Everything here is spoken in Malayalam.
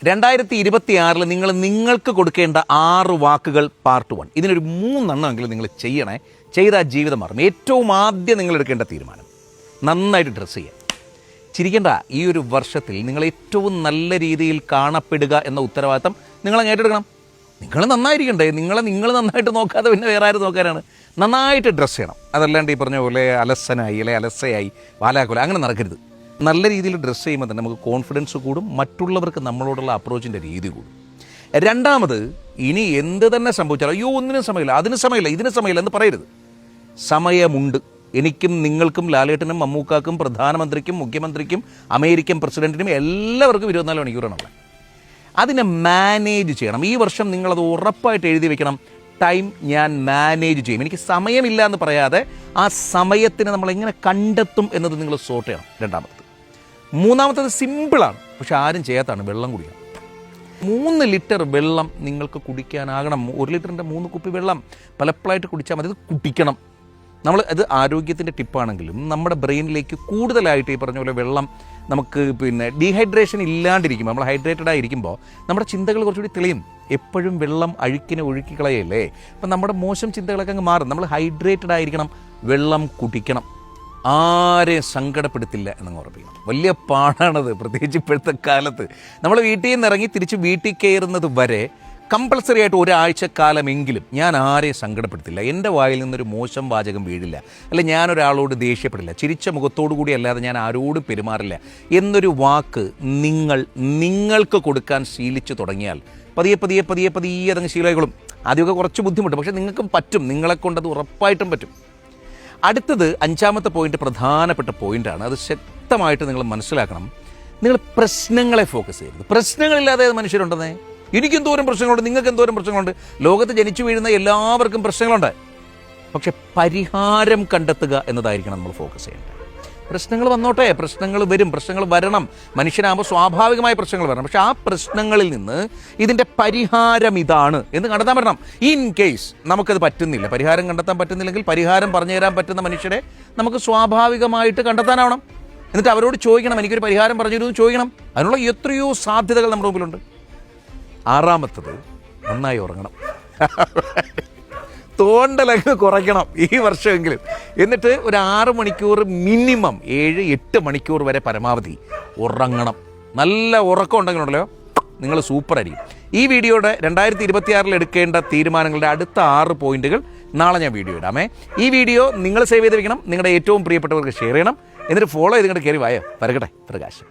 2026 നിങ്ങൾക്ക് കൊടുക്കേണ്ട 6 വാക്കുകൾ പാർട്ട് 1. ഇതിനൊരു 3 എണ്ണമെങ്കിലും നിങ്ങൾ ചെയ്യണേ. ചെയ്താൽ ജീവിതം മാറും. ഏറ്റവും ആദ്യം നിങ്ങൾ എടുക്കേണ്ട തീരുമാനം, നന്നായിട്ട് ഡ്രസ്സ് ചെയ്യുക. ചിരിക്കേണ്ട. ഈ ഒരു വർഷത്തിൽ നിങ്ങൾ ഏറ്റവും നല്ല രീതിയിൽ കാണപ്പെടുക എന്ന ഉത്തരവാദിത്തം നിങ്ങൾ അങ്ങ് ഏറ്റെടുക്കണം. നിങ്ങൾ നന്നായിരിക്കണ്ടേ? നിങ്ങൾ നന്നായിട്ട് നോക്കാതെ പിന്നെ വേറെ ആരും നോക്കാനാണ്? നന്നായിട്ട് ഡ്രസ്സ് ചെയ്യണം. അതല്ലാണ്ട് ഈ പറഞ്ഞ പോലെ അലസനായി അല്ലെ അലസയായി വാലാക്കൊല അങ്ങനെ നടക്കരുത്. നല്ല രീതിയിൽ ഡ്രസ്സ് ചെയ്യുമ്പോൾ തന്നെ നമുക്ക് കോൺഫിഡൻസ് കൂടും, മറ്റുള്ളവർക്ക് നമ്മളോടുള്ള അപ്രോച്ചിൻ്റെ രീതി കൂടും. രണ്ടാമത്, ഇനി എന്ത് തന്നെ സംഭവിച്ചാലും അയ്യോ ഒന്നിനും സമയമില്ല, അതിന് സമയമില്ല, ഇതിന് സമയമില്ല എന്ന് പറയരുത്. സമയമുണ്ട്. എനിക്കും നിങ്ങൾക്കും ലാലേട്ടനും മമ്മൂക്കാക്കും പ്രധാനമന്ത്രിക്കും മുഖ്യമന്ത്രിക്കും അമേരിക്കൻ പ്രസിഡന്റിനും എല്ലാവർക്കും 24 മണിക്കൂറാണുള്ളത്. അതിനെ മാനേജ് ചെയ്യണം. ഈ വർഷം നിങ്ങളത് ഉറപ്പായിട്ട് എഴുതി വെക്കണം. ടൈം ഞാൻ മാനേജ് ചെയ്യും. എനിക്ക് സമയമില്ല എന്ന് പറയാതെ ആ സമയത്തിന് നമ്മൾ എങ്ങനെ കണ്ടെത്തും എന്നത് നിങ്ങൾ സോർട്ട് ചെയ്യണം. രണ്ടാമത്തത്. മൂന്നാമത്തത് സിമ്പിളാണ്, പക്ഷെ ആരും ചെയ്യാത്താണ്. വെള്ളം കുടിക്കണം. 3 ലിറ്റർ വെള്ളം നിങ്ങൾക്ക് കുടിക്കാനാകണം. 1 ലിറ്ററിൻ്റെ 3 കുപ്പി വെള്ളം പലപ്പോഴായിട്ട് കുടിച്ചാൽ മതി. ഇത് കുടിക്കണം. അത് ആരോഗ്യത്തിൻ്റെ ടിപ്പാണെങ്കിലും നമ്മുടെ ബ്രെയിനിലേക്ക് കൂടുതലായിട്ട് ഈ പറഞ്ഞ പോലെ വെള്ളം നമുക്ക് ഡീഹൈഡ്രേഷൻ ഇല്ലാണ്ടിരിക്കുമ്പോൾ, നമ്മൾ ഹൈഡ്രേറ്റഡ് ആയിരിക്കുമ്പോൾ നമ്മുടെ ചിന്തകൾ കുറച്ചുകൂടി തെളിയും. എപ്പോഴും വെള്ളം അഴുക്കിനെ ഒഴുക്കിക്കളയല്ലേ. അപ്പം നമ്മുടെ മോശം ചിന്തകളൊക്കെ അങ്ങ് മാറും. നമ്മൾ ഹൈഡ്രേറ്റഡ് ആയിരിക്കണം, വെള്ളം കുടിക്കണം, ആരെയും സങ്കടപ്പെടുത്തില്ല എന്നങ്ങ് ഉറപ്പിക്കണം. വലിയ പാടാണത്, പ്രത്യേകിച്ച് ഇപ്പോഴത്തെ കാലത്ത്. നമ്മൾ വീട്ടിൽ നിന്ന് ഇറങ്ങി തിരിച്ച് വീട്ടിൽ കയറുന്നത് വരെ കമ്പൾസറി ആയിട്ട് ഒരാഴ്ചക്കാലമെങ്കിലും ഞാൻ ആരെയും സങ്കടപ്പെടുത്തില്ല, എൻ്റെ വായിൽ നിന്നൊരു മോശം വാചകം വീഴില്ല, അല്ല ഞാനൊരാളോട് ദേഷ്യപ്പെടില്ല, ചിരിച്ച മുഖത്തോടു കൂടി അല്ലാതെ ഞാൻ ആരോട് പെരുമാറില്ല എന്നൊരു വാക്ക് നിങ്ങൾക്ക് കൊടുക്കാൻ ശീലിച്ചു തുടങ്ങിയാൽ പതിയെ പതിയെ പതിയെ പതിയെ അതങ്ങ് ശീലമായിക്കോളും. ആദ്യമൊക്കെ കുറച്ച് ബുദ്ധിമുട്ട്, പക്ഷേ നിങ്ങൾക്കും പറ്റും. നിങ്ങളെക്കൊണ്ടത് ഉറപ്പായിട്ടും പറ്റും. അടുത്തത് 5ാമത്തെ പോയിന്റ് പ്രധാനപ്പെട്ട പോയിൻ്റാണ്. അത് ശക്തമായിട്ട് നിങ്ങൾ മനസ്സിലാക്കണം. നിങ്ങൾ പ്രശ്നങ്ങളെ ഫോക്കസ് ചെയ്യരുത്. പ്രശ്നങ്ങളില്ലാതെ മനുഷ്യരുണ്ടെന്നേ. എനിക്കും എന്തോരം പ്രശ്നങ്ങളുണ്ട്, നിങ്ങൾക്ക് എന്തോരം പ്രശ്നങ്ങളുണ്ട്. ലോകത്ത് ജനിച്ചു വീഴുന്ന എല്ലാവർക്കും പ്രശ്നങ്ങളുണ്ട്. പക്ഷെ പരിഹാരം കണ്ടെത്തുക എന്നതായിരിക്കണം നമ്മൾ ഫോക്കസ് ചെയ്യേണ്ടത്. പ്രശ്നങ്ങൾ വന്നോട്ടെ, പ്രശ്നങ്ങൾ വരും, പ്രശ്നങ്ങൾ വരണം. മനുഷ്യനാകുമ്പോൾ സ്വാഭാവികമായ പ്രശ്നങ്ങൾ വരണം. പക്ഷെ ആ പ്രശ്നങ്ങളിൽ നിന്ന് ഇതിൻ്റെ പരിഹാരം ഇതാണ് എന്ന് കണ്ടെത്താൻ പറ്റണം. ഇൻ കേസ് നമുക്കത് പറ്റുന്നില്ല, പരിഹാരം കണ്ടെത്താൻ പറ്റുന്നില്ലെങ്കിൽ പരിഹാരം പറഞ്ഞു തരാൻ പറ്റുന്ന മനുഷ്യരെ നമുക്ക് സ്വാഭാവികമായിട്ട് കണ്ടെത്താനാവണം. എന്നിട്ട് അവരോട് ചോദിക്കണം, എനിക്കൊരു പരിഹാരം പറഞ്ഞു തരുമെന്ന് ചോദിക്കണം. അതിനുള്ള എത്രയോ സാധ്യതകൾ നമ്മുടെ മുമ്പിലുണ്ട്. 6ാമത്തത്, നന്നായി ഉറങ്ങണം. തോണ്ടലങ്ങ് കുറയ്ക്കണം ഈ വർഷമെങ്കിലും. എന്നിട്ട് ഒരു 6 മണിക്കൂർ മിനിമം 7-8 മണിക്കൂർ വരെ പരമാവധി ഉറങ്ങണം. നല്ല ഉറക്കം ഉണ്ടെങ്കിലുണ്ടല്ലോ നിങ്ങൾ സൂപ്പറായിരിക്കും. ഈ വീഡിയോയുടെ 2026 എടുക്കേണ്ട തീരുമാനങ്ങളുടെ അടുത്ത 6 പോയിന്റുകൾ നാളെ ഞാൻ വീഡിയോ ഇടാമേ. ഈ വീഡിയോ നിങ്ങൾ സേവ് ചെയ്ത് വെക്കണം, നിങ്ങളുടെ ഏറ്റവും പ്രിയപ്പെട്ടവർക്ക് ഷെയർ ചെയ്യണം, എന്നിട്ട് ഫോളോ ചെയ്ത് ഇങ്ങോട്ട് കയറി വായോ. വരകട്ടെ പ്രകാശ്.